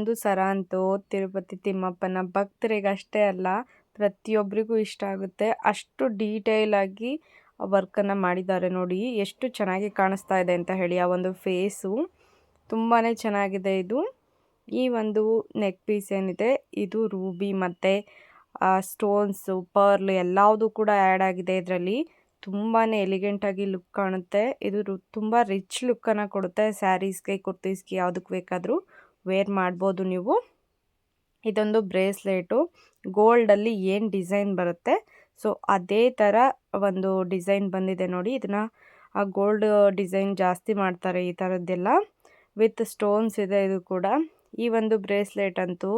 ಒಂದು ಸರ ಅಂತೂ ತಿರುಪತಿ ತಿಮ್ಮಪ್ಪನ ಭಕ್ತರಿಗಷ್ಟೇ ಅಲ್ಲ, ಪ್ರತಿಯೊಬ್ಬರಿಗೂ ಇಷ್ಟ ಆಗುತ್ತೆ. ಅಷ್ಟು ಡೀಟೇಲ್ ಆಗಿ ವರ್ಕನ್ನು ಮಾಡಿದ್ದಾರೆ ನೋಡಿ, ಎಷ್ಟು ಚೆನ್ನಾಗಿ ಕಾಣಿಸ್ತಾ ಇದೆ ಅಂತ ಹೇಳಿ. ಆ ಒಂದು ಫೇಸು ತುಂಬಾ ಚೆನ್ನಾಗಿದೆ. ಇದು ಈ ಒಂದು ನೆಕ್ ಪೀಸ್ ಏನಿದೆ ಇದು ರೂಬಿ ಮತ್ತು ಸ್ಟೋನ್ಸು ಪರ್ಲ್ ಎಲ್ಲವುದು ಕೂಡ ಆ್ಯಡ್ ಆಗಿದೆ ಇದರಲ್ಲಿ. ತುಂಬಾ ಎಲಿಗೆಂಟಾಗಿ ಲುಕ್ ಕಾಣುತ್ತೆ. ಇದು ತುಂಬ ರಿಚ್ ಲುಕ್ಕನ್ನು ಕೊಡುತ್ತೆ. ಸ್ಯಾರೀಸ್ಗೆ ಕುರ್ತೀಸ್ಗೆ ಯಾವುದಕ್ಕೆ ಬೇಕಾದರೂ ವೇರ್ ಮಾಡ್ಬೋದು ನೀವು. ಇದೊಂದು ಬ್ರೇಸ್ಲೆಟು ಗೋಲ್ಡಲ್ಲಿ ಏನು ಡಿಸೈನ್ ಬರುತ್ತೆ ಸೊ ಅದೇ ಥರ ಒಂದು ಡಿಸೈನ್ ಬಂದಿದೆ ನೋಡಿ. ಇದನ್ನು ಆ ಗೋಲ್ಡ್ ಡಿಸೈನ್ ಜಾಸ್ತಿ ಮಾಡ್ತಾರೆ ಈ ಥರದ್ದೆಲ್ಲ. ವಿತ್ ಸ್ಟೋನ್ಸ್ ಇದೆ ಇದು ಕೂಡ. ಈ ಒಂದು ಬ್ರೇಸ್ಲೆಟ್ ಅಂತೂ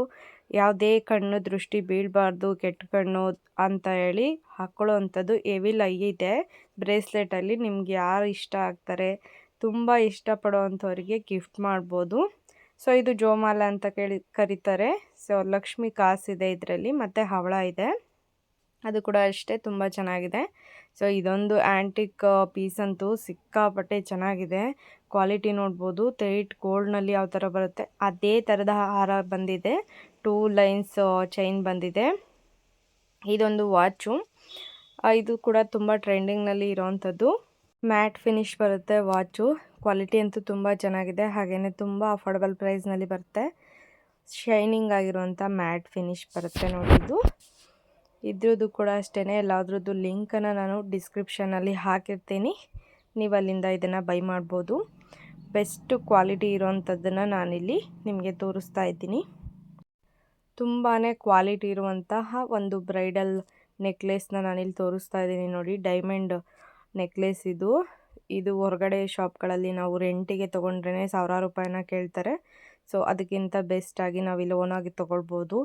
ಯಾವುದೇ ಕಣ್ಣು ದೃಷ್ಟಿ ಬೀಳಬಾರ್ದು, ಕೆಟ್ಟ ಕಣ್ಣು ಅಂತ ಹೇಳಿ ಹಾಕ್ಕೊಳ್ಳೋ ಅಂಥದ್ದು ಎವಿಲ್ ಐ ಇದೆ ಬ್ರೇಸ್ಲೆಟಲ್ಲಿ. ನಿಮ್ಗೆ ಯಾರು ಇಷ್ಟ ಆಗ್ತಾರೆ, ತುಂಬ ಇಷ್ಟಪಡೋ ಅಂಥವ್ರಿಗೆ ಗಿಫ್ಟ್ ಮಾಡ್ಬೋದು. ಸೊ ಇದು ಜೋಮಾಲ ಅಂತ ಕರೀತಾರೆ. ಸೊ ಲಕ್ಷ್ಮಿ ಕಾಸಿದೆ ಇದರಲ್ಲಿ, ಮತ್ತು ಹವಳ ಇದೆ, ಅದು ಕೂಡ ಅಷ್ಟೇ ತುಂಬ ಚೆನ್ನಾಗಿದೆ. ಸೊ ಇದೊಂದು ಆ್ಯಂಟಿಕ್ ಪೀಸ್ ಅಂತೂ ಸಿಕ್ಕಾಪಟ್ಟೆ ಚೆನ್ನಾಗಿದೆ. ಕ್ವಾಲಿಟಿ ನೋಡ್ಬೋದು. ಥ್ರೆಡ್ ಗೋಲ್ಡ್ನಲ್ಲಿ ಯಾವ ಥರ ಬರುತ್ತೆ ಅದೇ ಥರದ ಹಾರ ಬಂದಿದೆ. 2 ಲೈನ್ಸ್ ಚೈನ್ ಬಂದಿದೆ. ಇದೊಂದು ವಾಚು, ಇದು ಕೂಡ ತುಂಬ ಟ್ರೆಂಡಿಂಗ್ನಲ್ಲಿ ಇರೋವಂಥದ್ದು. ಮ್ಯಾಟ್ ಫಿನಿಶ್ ಬರುತ್ತೆ ವಾಚು. ಕ್ವಾಲಿಟಿ ಅಂತೂ ತುಂಬ ಚೆನ್ನಾಗಿದೆ, ಹಾಗೆಯೇ ತುಂಬ ಅಫೋರ್ಡಬಲ್ ಪ್ರೈಸ್ನಲ್ಲಿ ಬರುತ್ತೆ. ಶೈನಿಂಗ್ ಆಗಿರುವಂಥ ಮ್ಯಾಟ್ ಫಿನಿಶ್ ಬರುತ್ತೆ ನೋಡಿ ಇದು. ಇದ್ರದ್ದು ಕೂಡ ಅಷ್ಟೇ, ಎಲ್ಲದ್ರದ್ದು ಲಿಂಕನ್ನು ನಾನು ಡಿಸ್ಕ್ರಿಪ್ಷನಲ್ಲಿ ಹಾಕಿರ್ತೀನಿ, ನೀವು ಅಲ್ಲಿಂದ ಇದನ್ನು ಬೈ ಮಾಡ್ಬೋದು. ಬೆಸ್ಟ್ ಕ್ವಾಲಿಟಿ ಇರೋವಂಥದ್ದನ್ನು ನಾನಿಲ್ಲಿ ನಿಮಗೆ ತೋರಿಸ್ತಾ ಇದ್ದೀನಿ. ತುಂಬಾ ಕ್ವಾಲಿಟಿ ಇರುವಂತಹ ಒಂದು ಬ್ರೈಡಲ್ ನೆಕ್ಲೆಸ್ನ ನಾನಿಲ್ಲಿ ತೋರಿಸ್ತಾ ಇದ್ದೀನಿ ನೋಡಿ. ಡೈಮಂಡ್ ನೆಕ್ಲೆಸ್ ಇದು ಹೊರಗಡೆ ಶಾಪ್ಗಳಲ್ಲಿ ನಾವು ರೆಂಟಿಗೆ ತೊಗೊಂಡ್ರೆ ಸಾವಿರಾರು ರೂಪಾಯಿನ ಕೇಳ್ತಾರೆ. ಸೊ ಅದಕ್ಕಿಂತ ಬೆಸ್ಟಾಗಿ ನಾವಿಲ್ಲಿ ಓನಾಗಿ ತೊಗೊಳ್ಬೋದು.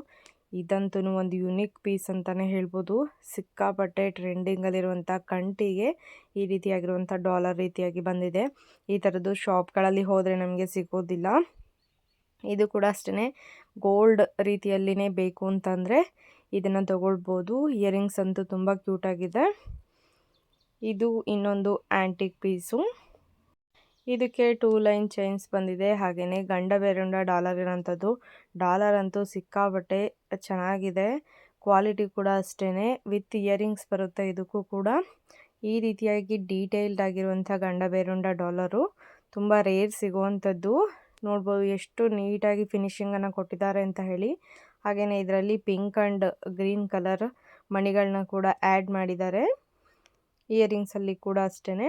ಇದಂತೂ ಒಂದು ಯುನೀಕ್ ಪೀಸ್ ಅಂತಲೇ ಹೇಳ್ಬೋದು. ಸಿಕ್ಕಾಪಟ್ಟೆ ಟ್ರೆಂಡಿಂಗಲ್ಲಿರುವಂಥ ಕಂಟಿಗೆ ಈ ರೀತಿಯಾಗಿರುವಂಥ ಡಾಲರ್ ರೀತಿಯಾಗಿ ಬಂದಿದೆ. ಈ ಥರದ್ದು ಶಾಪ್ಗಳಲ್ಲಿ ಹೋದರೆ ನಮಗೆ ಸಿಗೋದಿಲ್ಲ. ಇದು ಕೂಡ ಅಷ್ಟೇ, ಗೋಲ್ಡ್ ರೀತಿಯಲ್ಲಿನೇ ಬೇಕು ಅಂತಂದರೆ ಇದನ್ನು ತೊಗೊಳ್ಬೋದು. ಇಯರಿಂಗ್ಸ್ ಅಂತೂ ತುಂಬ ಕ್ಯೂಟಾಗಿದೆ. ಇದು ಇನ್ನೊಂದು ಆ್ಯಂಟಿಕ್ ಪೀಸು. ಇದಕ್ಕೆ 2 ಲೈನ್ ಚೈನ್ಸ್ ಬಂದಿದೆ, ಹಾಗೆಯೇ ಗಂಡ ಬೇರುಂಡ ಡಾಲರ್ ಇರೋಂಥದ್ದು. ಡಾಲರ್ ಅಂತೂ ಸಿಕ್ಕಾಬಟ್ಟೆ ಚೆನ್ನಾಗಿದೆ. ಕ್ವಾಲಿಟಿ ಕೂಡ ಅಷ್ಟೇ, ವಿತ್ ಇಯರಿಂಗ್ಸ್ ಬರುತ್ತೆ ಇದಕ್ಕೂ ಕೂಡ. ಈ ರೀತಿಯಾಗಿ ಡೀಟೇಲ್ಡ್ ಆಗಿರುವಂಥ ಗಂಡ ಬೇರುಂಡ ಡಾಲರು ತುಂಬ ರೇರ್ ಸಿಗುವಂಥದ್ದು. ನೋಡ್ಬೋದು ಎಷ್ಟು ನೀಟಾಗಿ ಫಿನಿಶಿಂಗನ್ನು ಕೊಟ್ಟಿದ್ದಾರೆ ಅಂತ ಹೇಳಿ. ಹಾಗೆಯೇ ಇದರಲ್ಲಿ ಪಿಂಕ್ ಆ್ಯಂಡ್ ಗ್ರೀನ್ ಕಲರ್ ಮಣಿಗಳನ್ನ ಕೂಡ ಆ್ಯಡ್ ಮಾಡಿದ್ದಾರೆ. ಇಯರಿಂಗ್ಸಲ್ಲಿ ಕೂಡ ಅಷ್ಟೇ.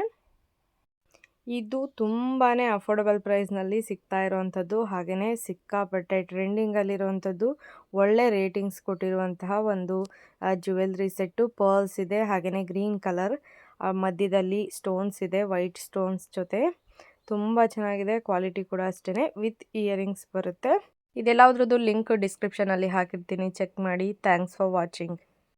ಇದು ತುಂಬಾ ಅಫೋರ್ಡಬಲ್ ಪ್ರೈಸ್ನಲ್ಲಿ ಸಿಗ್ತಾ ಇರೋವಂಥದ್ದು, ಹಾಗೆಯೇ ಸಿಕ್ಕಾಪಟ್ಟೆ ಟ್ರೆಂಡಿಂಗಲ್ಲಿರುವಂಥದ್ದು. ಒಳ್ಳೆ ರೇಟಿಂಗ್ಸ್ ಕೊಟ್ಟಿರುವಂತಹ ಒಂದು ಜ್ಯುವೆಲ್ರಿ ಸೆಟ್ಟು. ಪರ್ಲ್ಸ್ ಇದೆ, ಹಾಗೆಯೇ ಗ್ರೀನ್ ಕಲರ್ ಮಧ್ಯದಲ್ಲಿ ಸ್ಟೋನ್ಸ್ ಇದೆ, ವೈಟ್ ಸ್ಟೋನ್ಸ್ ಜೊತೆ. ತುಂಬ ಚೆನ್ನಾಗಿದೆ. ಕ್ವಾಲಿಟಿ ಕೂಡ ಅಷ್ಟೇ, ವಿತ್ ಇಯರಿಂಗ್ಸ್ ಬರುತ್ತೆ. ಇದೆಲ್ಲದ್ರದ್ದು ಲಿಂಕ್ ಡಿಸ್ಕ್ರಿಪ್ಷನಲ್ಲಿ ಹಾಕಿರ್ತೀನಿ, ಚೆಕ್ ಮಾಡಿ. Thanks for watching.